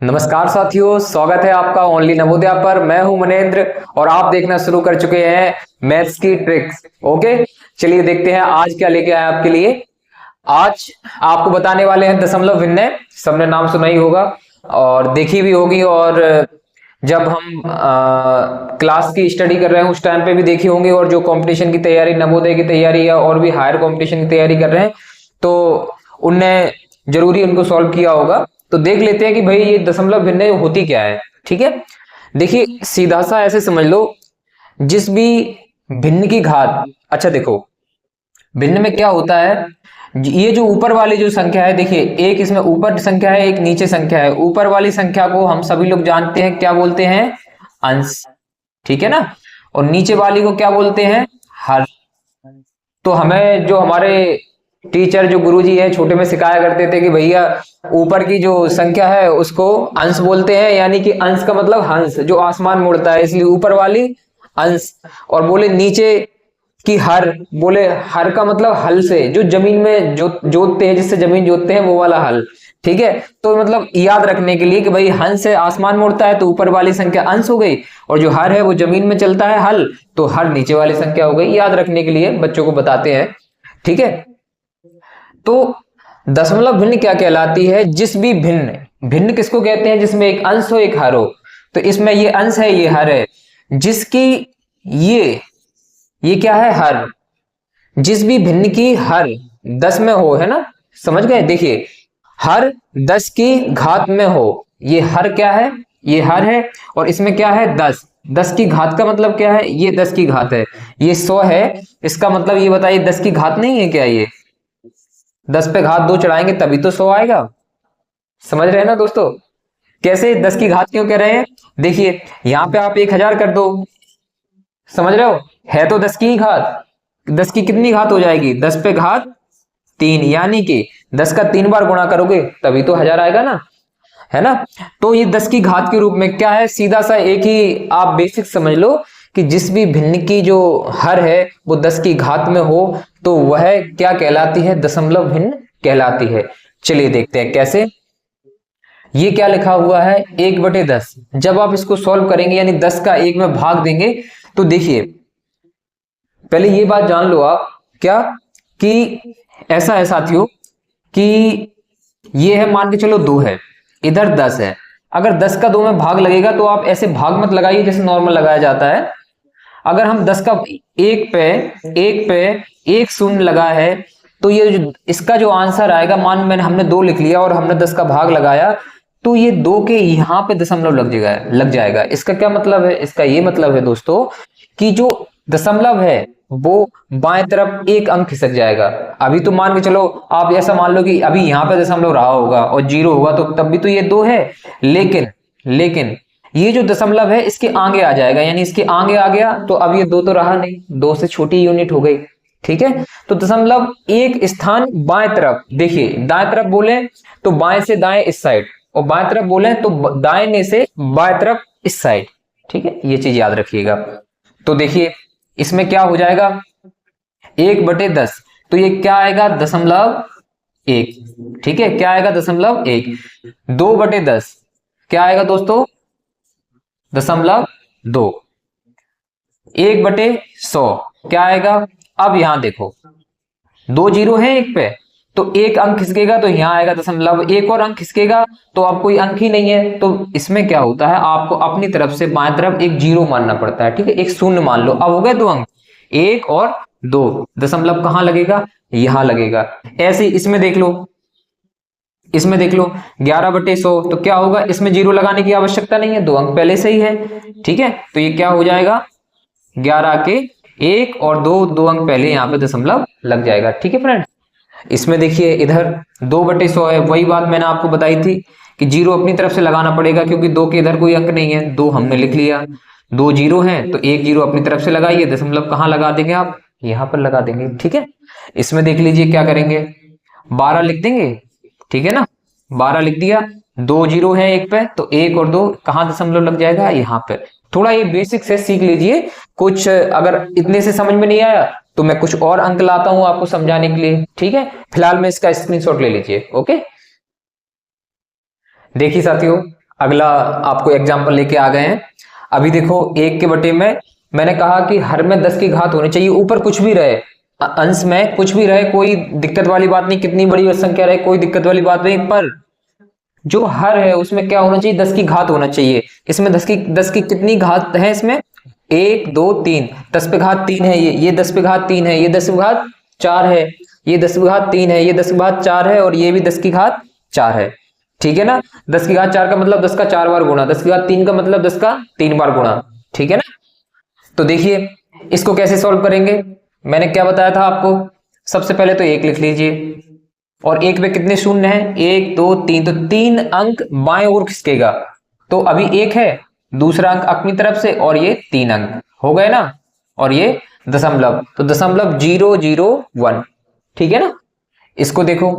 नमस्कार साथियों, स्वागत है आपका ओनली नवोदया पर। मैं हूं मनेंद्र और आप देखना शुरू कर चुके हैं मैथ्स की ट्रिक्स। ओके, चलिए देखते हैं आज क्या लेके आए आपके लिए। आज आपको बताने वाले हैं दशमलव भिन्नय। सबने नाम सुना ही होगा और देखी भी होगी, और जब हम क्लास की स्टडी कर रहे हैं उस टाइम पे भी देखी होंगी, और जो कंपटीशन की तैयारी, नवोदय की तैयारी या और भी हायर कंपटीशन की तैयारी कर रहे हैं तो उनने जरूरी उनको सॉल्व किया होगा। तो देख लेते हैं कि भाई ये दशमलव भिन्नय होती क्या है। ठीक है, देखिए सीधा सा ऐसे समझ लो, जिस भी भिन्न की घात, अच्छा देखो भिन्न में क्या होता है, ये जो ऊपर वाली जो संख्या है, देखिए एक इसमें ऊपर संख्या है, एक नीचे संख्या है। ऊपर वाली संख्या को हम सभी लोग जानते हैं क्या बोलते हैं, अंश, ठीक है ना। और नीचे वाली को क्या बोलते हैं, हर। तो हमें जो हमारे टीचर, जो गुरुजी है, छोटे में सिखाया करते थे कि भैया ऊपर की जो संख्या है उसको अंश बोलते हैं, यानी कि अंश का मतलब हंस, जो आसमान में उड़ता है, इसलिए ऊपर वाली अंश। और बोले नीचे की हर, बोले हर का मतलब हल से, जो जमीन में जोतते हैं, जिससे जमीन जोतते हैं, वो वाला हल। ठीक है, तो मतलब याद रखने के लिए कि भाई हंस से आसमान में उड़ता है तो ऊपर वाली संख्या अंश हो गई, और जो हर है वो जमीन में चलता है हल, तो हर नीचे वाली संख्या हो गई। याद रखने के लिए बच्चों को बताते हैं। ठीक है, तो दशमलव भिन्न क्या कहलाती है, जिस भी भिन्न, भिन्न किसको कहते हैं, जिसमें एक अंश हो एक हर हो। तो इसमें ये अंश है, ये हर है, जिसकी ये क्या है, हर। जिस भी भिन्न की हर 10 में हो, है ना, समझ गए। देखिए हर 10 की घात में हो, ये हर क्या है, ये हर है, और इसमें क्या है 10। 10 की घात का मतलब क्या है, ये 10 की घात है, ये 100 है। इसका मतलब ये बताइए 10 की घात नहीं है क्या, ये 10 पे घात 2 चढ़ाएंगे तभी तो 100 आएगा। समझ रहे हैं ना दोस्तों, कैसे 10 की घात क्यों कह रहे हैं। देखिए यहां पे आप 1000 कर दो, समझ रहे हो, है तो 10 की ही घात। 10 की कितनी घात हो जाएगी, 10 पे घात 3, यानी कि 10 का 3 बार गुणा करोगे तभी तो 1000 आएगा ना, है ना। तो ये 10 की घात के रूप में क्या है, सीधा सा एक ही आप बेसिक समझ लो कि जिस भी भिन्न की जो हर है वो 10 की घात में हो तो वह क्या कहलाती है, दशमलव भिन्न कहलाती है। चलिए देखते हैं कैसे। ये क्या लिखा हुआ है, 1/10। जब आप इसको सॉल्व करेंगे, यानी 10 का 1 में भाग देंगे, तो देखिए पहले ये बात जान लो आप, क्या कि ऐसा है साथियों कि ये है, मान के चलो 2 है, इधर 10 है। अगर 10 का 2 में भाग लगेगा तो आप ऐसे भाग मत लगाइए जैसे नॉर्मल लगाया जाता है। अगर हम 10 का एक पे एक शून्य लगा है, तो ये जो इसका जो आंसर आएगा, मान मैंने हमने 2 लिख लिया और हमने 10 का भाग लगाया, तो ये 2 के यहां पे दशमलव लग जाएगा। इसका क्या मतलब है, इसका ये मतलब है दोस्तों कि जो दशमलव है वो बाएं तरफ एक अंक खिसक जाएगा। अभी तो मान के चलो, आप ऐसा मान लो कि अभी यहाँ पे दशमलव रहा होगा और 0 होगा, तो तब भी तो ये 2 है, लेकिन ये जो दशमलव है इसके आगे आ जाएगा, यानी इसके आगे आ गया तो अब ये 2 तो रहा नहीं, 2 से छोटी यूनिट हो गई। ठीक है, तो दशमलव एक स्थान बाएं तरफ, देखिए दाएं तरफ बोले तो बाएं से दाएं इस साइड, और बाएं तरफ बोले तो दाएं से बाएं तरफ इस साइड। ठीक है, ये चीज याद रखिएगा। तो देखिए इसमें क्या हो जाएगा, 1/10, तो ये क्या आएगा, दशमलव 1। ठीक है, क्या आएगा, दशमलव 1। 2/10 क्या आएगा दोस्तों, दशमलव 2। 1/100 क्या आएगा। अब यहां देखो 2 जीरो है एक पे, तो एक अंक खिसकेगा तो यहां आएगा दशमलव, एक और अंक खिसकेगा तो अब कोई अंक ही नहीं है। तो इसमें क्या होता है, आपको अपनी तरफ से बाएं तरफ एक 0 मानना पड़ता है। ठीक है, एक शून्य मान लो। अब हो गए 2 अंक, 1 और 2, दशमलव कहां लगेगा, यहां लगेगा। ऐसे इसमें देख लो, 11/100, तो क्या होगा, इसमें 0 लगाने की आवश्यकता नहीं है, 2 अंक पहले से ही है। ठीक है, तो ये क्या हो जाएगा, 11 के 1 और 2 अंक पहले यहाँ पे दशमलव लग जाएगा। ठीक है फ्रेंड, इसमें देखिए इधर 2/100 है, वही बात मैंने आपको बताई थी कि 0 अपनी तरफ से लगाना पड़ेगा, क्योंकि 2 के इधर कोई अंक नहीं है, 2 हमने लिख लिया, 2 जीरो है तो 1 0 अपनी तरफ से लगाइए, दशमलव कहाँ लगा देंगे आप, यहां पर लगा देंगे। ठीक है, इसमें देख लीजिए क्या करेंगे, 12 लिख देंगे। ठीक है ना, 12 लिख दिया, 2 जीरो है एक पे, तो 1 और 2 कहां दशमलव लग जाएगा, यहां पे। थोड़ा ये बेसिक से सीख लीजिए, कुछ अगर इतने से समझ में नहीं आया तो मैं कुछ और अंक लाता हूं आपको समझाने के लिए। ठीक है, फिलहाल में इसका स्क्रीनशॉट ले लीजिए। ओके, देखिए साथियों अगला आपको एग्जाम्पल लेके आ गए हैं। अभी देखो 1 के बटे में मैंने कहा कि हर में 10 की घात होनी चाहिए, ऊपर कुछ भी रहे, अंश में कुछ भी रहे, कोई दिक्कत वाली बात नहीं, कितनी बड़ी संख्या रहे कोई दिक्कत वाली बात नहीं, पर जो हर है उसमें क्या होना चाहिए, 10 की घात होना चाहिए। इसमें 10 की कितनी घात है इसमें, 1 2 3, 10 पे घात 3 है, ये 10 पे घात 3 है, ये 10 पे घात 4 है, ये 10 पे घात 3 है, ये 10 पे घात 4 है, और ये भी 10 की घात 4 है। ठीक है ना, 10 की घात 4 का मतलब 10 का 4 बार गुणा, 10 की घात 3 का मतलब 10 का 3 बार गुणा। ठीक है ना, तो देखिए इसको कैसे सॉल्व करेंगे, मैंने क्या बताया था आपको, सबसे पहले तो 1 लिख लीजिए, और 1 पे कितने शून्य हैं, 1 2 3, तो 3 अंक बाएं ओर खिसकेगा, तो अभी 1 है, दूसरा अंक अपनी तरफ से, और ये 3 अंक हो गए ना, और ये दशमलव, तो दशमलव 001। ठीक है ना, इसको देखो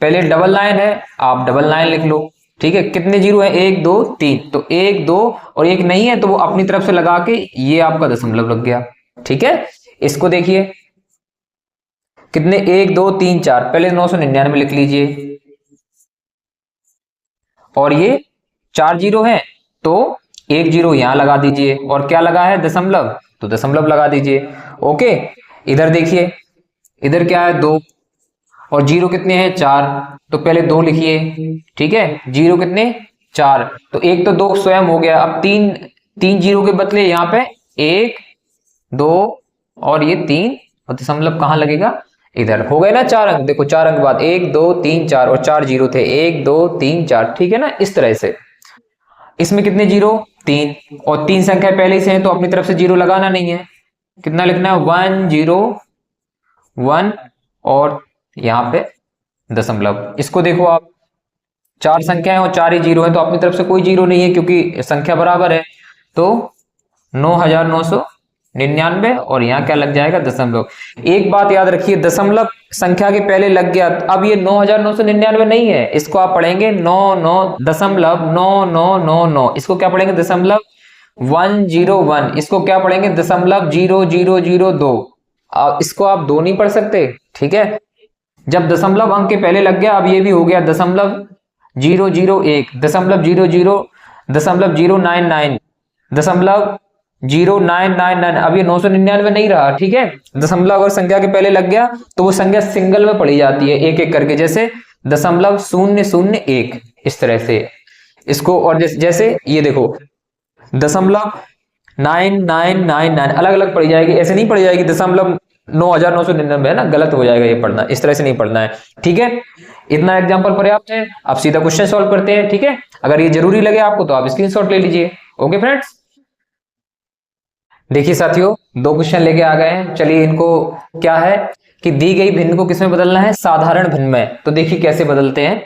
पहले डबल लाइन है, आप डबल लाइन लिख लो। ठीक है, कितने जीरो है, 1 2 3, तो 1 2 और 1 नहीं है तो वो अपनी तरफ से लगा के ये आपका दशमलव लग गया। ठीक है, इसको देखिए कितने, 1 2 3 4, पहले 999 लिख लीजिए, और ये 4 जीरो है तो 1 जीरो यहां लगा दीजिए, और क्या लगा है, दशमलव, तो दशमलव लगा दीजिए। ओके, इधर देखिए, इधर क्या है, 2, और जीरो कितने हैं, 4, तो पहले 2 लिखिए। ठीक है, जीरो कितने, 4, तो 1 तो 2 स्वयं हो गया, अब 3 जीरो के बदले यहाँ पे 1 2 और ये 3, और दशमलव कहाँ लगेगा, इधर। हो गए ना 4 अंक, देखो 4 अंक बाद 1 2 3 4, और 4 जीरो थे, 1 2 3 4। ठीक है ना, इस तरह से। इसमें कितने जीरो, 3, और 3 संख्या पहले से है तो अपनी तरफ से जीरो लगाना नहीं है, कितना लिखना है, 1 0 1, और यहाँ पे दशमलव। इसको देखो आप, 4 संख्या है और 4 ही जीरो है, तो अपनी तरफ से कोई जीरो नहीं है क्योंकि संख्या बराबर है, तो 9999, और यहाँ क्या लग जाएगा, दशमलव। एक बात याद रखिए, दशमलव संख्या के पहले लग गया, अब ये 9999 नहीं है, इसको आप पढ़ेंगे 99.9999, इसको क्या पढ़ेंगे, दशमलव 101, इसको क्या पढ़ेंगे, दशमलव 0002। इसको आप दो नहीं पढ़ सकते। ठीक है, जब दशमलव अंक के पहले लग गया, अब ये भी हो गया दशमलव 001, दशमलव 00, दशमलव 099, दशमलव 0999, अब ये 999 नहीं रहा। ठीक है, दशमलव अगर संख्या के पहले लग गया तो वो संख्या सिंगल में पढ़ी जाती है, एक एक करके, जैसे दशमलव 001, इस तरह से इसको। और जैसे ये देखो, दशमलव 9999 अलग अलग पढ़ी जाएगी, ऐसे नहीं पढ़ी जाएगी दशमलव 9999, है ना, गलत हो जाएगा ये पढ़ना, इस तरह से नहीं पढ़ना है। ठीक है, इतना एग्जांपल पर्याप्त है, आप सीधा क्वेश्चन सॉल्व करते हैं। ठीक है, अगर ये जरूरी लगे आपको तो आप स्क्रीनशॉट ले लीजिए। ओके फ्रेंड्स, देखिए साथियों, 2 क्वेश्चन लेके आ गए हैं, चलिए इनको, क्या है कि दी गई भिन्न को किसमें बदलना है, साधारण भिन्न में। तो देखिए कैसे बदलते हैं,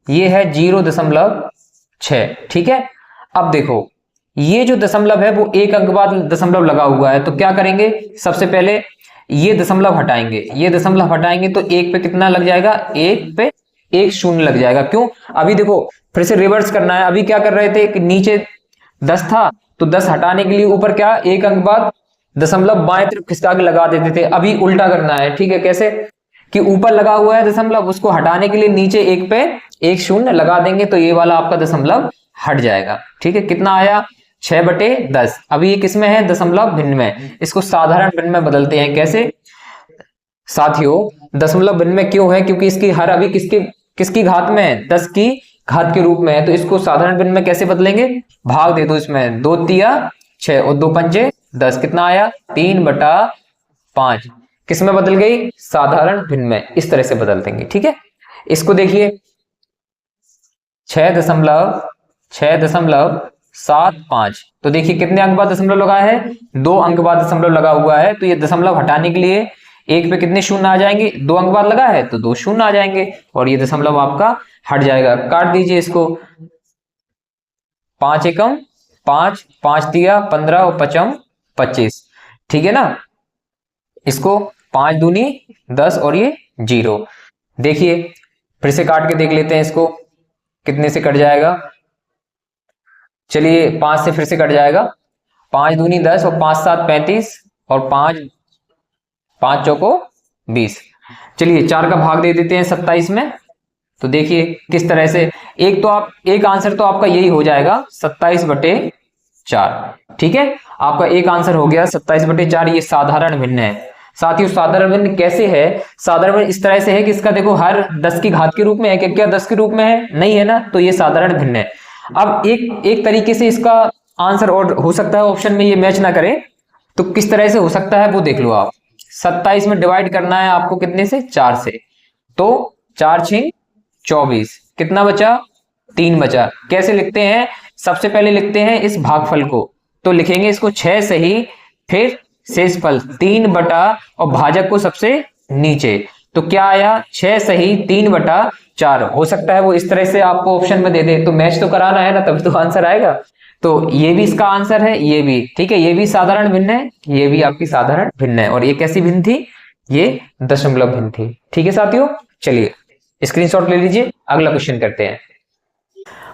ये है 0.6। ठीक है, अब देखो ये जो दशमलव है वो एक अंक बाद दशमलव लगा हुआ है, तो क्या करेंगे, सबसे पहले ये दशमलव हटाएंगे, ये दशमलव हटाएंगे तो 1 पे कितना लग जाएगा, 1 पे 1 शून्य लग जाएगा। क्यों, अभी देखो फिर से रिवर्स करना है, अभी क्या कर रहे थे कि नीचे 10 था तो 10 हटाने के लिए ऊपर क्या, एक अंक बाद दशमलव बाएं तरफ खिसका के लगा देते थे, अभी उल्टा करना है। ठीक है, कैसे कि ऊपर लगा हुआ है दशमलव, उसको हटाने के लिए नीचे 1 पे 1 शून्य लगा देंगे, तो ये वाला आपका दशमलव हट जाएगा। ठीक है, कितना आया, 6/10। अभी ये किसमें है, दशमलव भिन्न में, इसको साधारण भिन्न में बदलते हैं। कैसे साथियों, दशमलव भिन्न में क्यों है, क्योंकि इसकी हर अभी किसकी घात में है, 10 की घात के रूप में है, तो इसको साधारण भिन्न में कैसे बदलेंगे, भाग दे दो इसमें, 2 तिया 6 और 2 पंजे 10, कितना आया, 3/5, किसमें बदल गई, साधारण भिन्न में, इस तरह से बदल देंगे। ठीक है, इसको देखिए 6.75, तो देखिए कितने अंक बाद दशमलव लगा है, 2 अंक बाद दशमलव लगा हुआ है, तो ये दशमलव हटाने के लिए 1 पे कितने शून्य आ जाएंगे, 2 अंक बाद लगा है तो 2 शून्य आ जाएंगे, और ये दशमलव आपका हट जाएगा। काट दीजिए इसको, 5 एकम 5, 5 तिया 15 और 5 25। ठीक है ना, इसको 5 दूनी 10 और ये 0। देखिए फिर से काट के देख लेते हैं इसको, कितने से कट जाएगा, चलिए 5 से फिर से कट जाएगा, 5 दूनी 10 और 5 7 35, और 5 चौको 20। चलिए 4 का भाग दे देते हैं 27 में, तो देखिए किस तरह से, एक आंसर तो आपका यही हो जाएगा 27/4। ठीक है, आपका एक आंसर हो गया 27/4, ये साधारण भिन्न है। साथियों साधारण भिन्न कैसे है? साधारण भिन्न इस तरह से है कि इसका देखो हर 10 की घात के रूप में है, क्या 10 के रूप में है? नहीं है ना, तो ये साधारण भिन्न है। अब एक तरीके से इसका आंसर और हो सकता है ऑप्शन में ये मैच ना करे, तो किस तरह से हो सकता है वो देख लो आप। 27 में डिवाइड करना है आपको कितने से? 4 से, तो 4 6 24, कितना बचा? 3 बचा। कैसे लिखते हैं? सबसे पहले लिखते हैं इस भागफल को, तो लिखेंगे इसको 6 सही, फिर शेषफल 3 बटा और भाजक को सबसे नीचे, तो क्या आया? 6 सही 3/4। हो सकता है वो इस तरह से आपको ऑप्शन में दे दे, तो मैच तो कराना है ना, तभी तो आंसर आएगा। तो ये भी इसका आंसर है, ये भी ठीक है, ये भी साधारण भिन्न है, ये भी आपकी साधारण भिन्न है। और ये कैसी भिन्न थी? ये दशमलव भिन्न थी। ठीक है साथियों, चलिए स्क्रीनशॉट ले लीजिए, अगला क्वेश्चन करते हैं।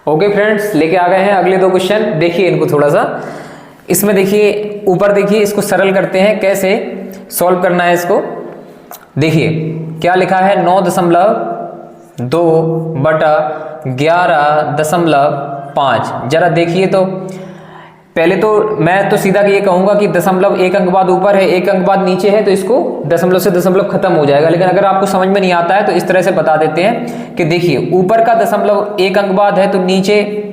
ओके फ्रेंड्स, लेके आ गए हैं अगले 2 क्वेश्चन। देखिए इनको थोड़ा सा, इसमें देखिए ऊपर देखिए, इसको सरल करते हैं, कैसे सॉल्व करना है इसको। देखिए क्या लिखा है? 9.2/11.5। जरा देखिए तो, पहले तो मैं तो सीधा ये कहूंगा कि दशमलव एक अंक बाद ऊपर है, एक अंक बाद नीचे है, तो इसको दशमलव से दशमलव खत्म हो जाएगा। लेकिन अगर आपको समझ में नहीं आता है तो इस तरह से बता देते हैं कि देखिए ऊपर का दशमलव एक अंक बाद है, तो नीचे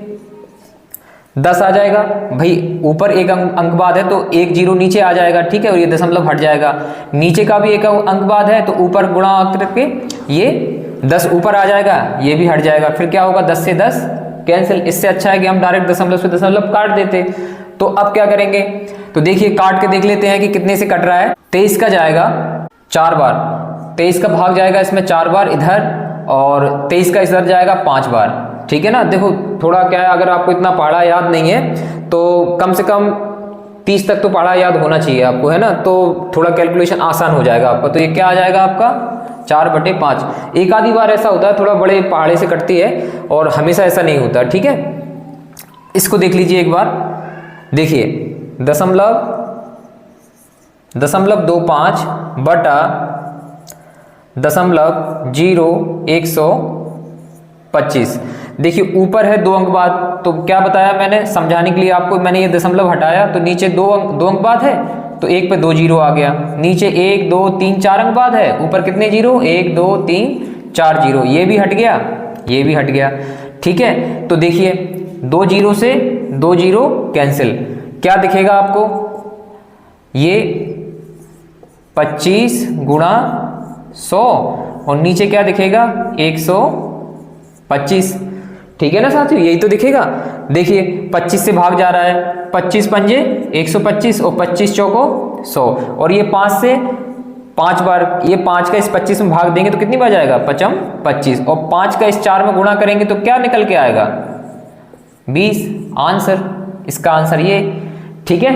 10 आ जाएगा। भाई ऊपर एक अंक बाद है तो एक जीरो नीचे आ जाएगा, ठीक है, और ये दशमलव हट जाएगा। नीचे का भी एक अंक बाद है तो ऊपर गुणा करके ये 10 ऊपर आ जाएगा, ये भी हट जाएगा। फिर क्या होगा? 10 से 10 कैंसिल। इससे अच्छा है कि हम डायरेक्ट दशमलव से दशमलव काट देते। तो अब क्या करेंगे? तो देखिए काट के देख लेते हैं कि कितने से कट रहा है। 23 का जाएगा 4 बार, 23 का भाग जाएगा इसमें 4 बार इधर, और 23 का इधर जाएगा 5 बार। ठीक है ना। देखो थोड़ा क्या है, अगर आपको इतना पढ़ा याद नहीं है तो कम से कम 30 तक तो पढ़ा याद होना चाहिए आपको, है ना, तो थोड़ा कैलकुलेशन आसान हो जाएगा आपका। तो ये क्या आ जाएगा आपका? 4/5। एक आधी बार ऐसा होता है, थोड़ा बड़े पहाड़े से कटती है, और हमेशा ऐसा नहीं होता। ठीक है, इसको देख लीजिए एक बार। देखिए दशमलव 25 बटा 0.125। देखिए ऊपर है 2 अंक बाद, तो क्या बताया मैंने समझाने के लिए आपको, मैंने ये दशमलव हटाया तो नीचे 2 अंक बाद है, तो 1 पे 2 जीरो आ गया। नीचे 1 2 3 4 अंक बाद है, ऊपर कितने जीरो? 1 2 3 4 जीरो, ये भी हट गया, ये भी हट गया। ठीक है, तो देखिए 2 जीरो से 2 जीरो कैंसिल, क्या दिखेगा आपको? ये 25 गुणा 100, और नीचे क्या दिखेगा? 125। ठीक है ना साथियों, यही तो दिखेगा। देखिए 25 से भाग जा रहा है, 25 पंजे 125 और 25 चौको 100, और ये 5 से 5 बार, ये 5 का इस 25 में भाग देंगे तो कितनी बार जाएगा? 5 25, और 5 का इस 4 में गुणा करेंगे तो क्या निकल के आएगा? 20 आंसर, इसका आंसर ये। ठीक है,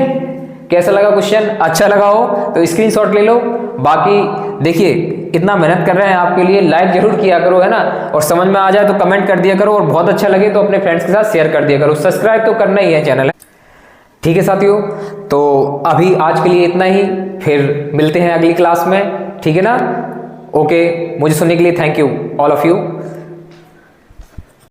कैसा लगा क्वेश्चन? अच्छा लगा हो तो स्क्रीनशॉट ले लो। बाकी देखिए इतना मेहनत कर रहे हैं आपके लिए, लाइक जरूर किया करो, है ना, और समझ में आ जाए तो कमेंट कर दिया करो, और बहुत अच्छा लगे तो अपने फ्रेंड्स के साथ शेयर कर दिया करो। सब्सक्राइब तो करना ही है चैनल। ठीक है साथियों, तो अभी आज के लिए इतना ही, फिर मिलते हैं अगली क्लास में। ठीक है ना। ओके, मुझे सुनने के लिए thank you all of you.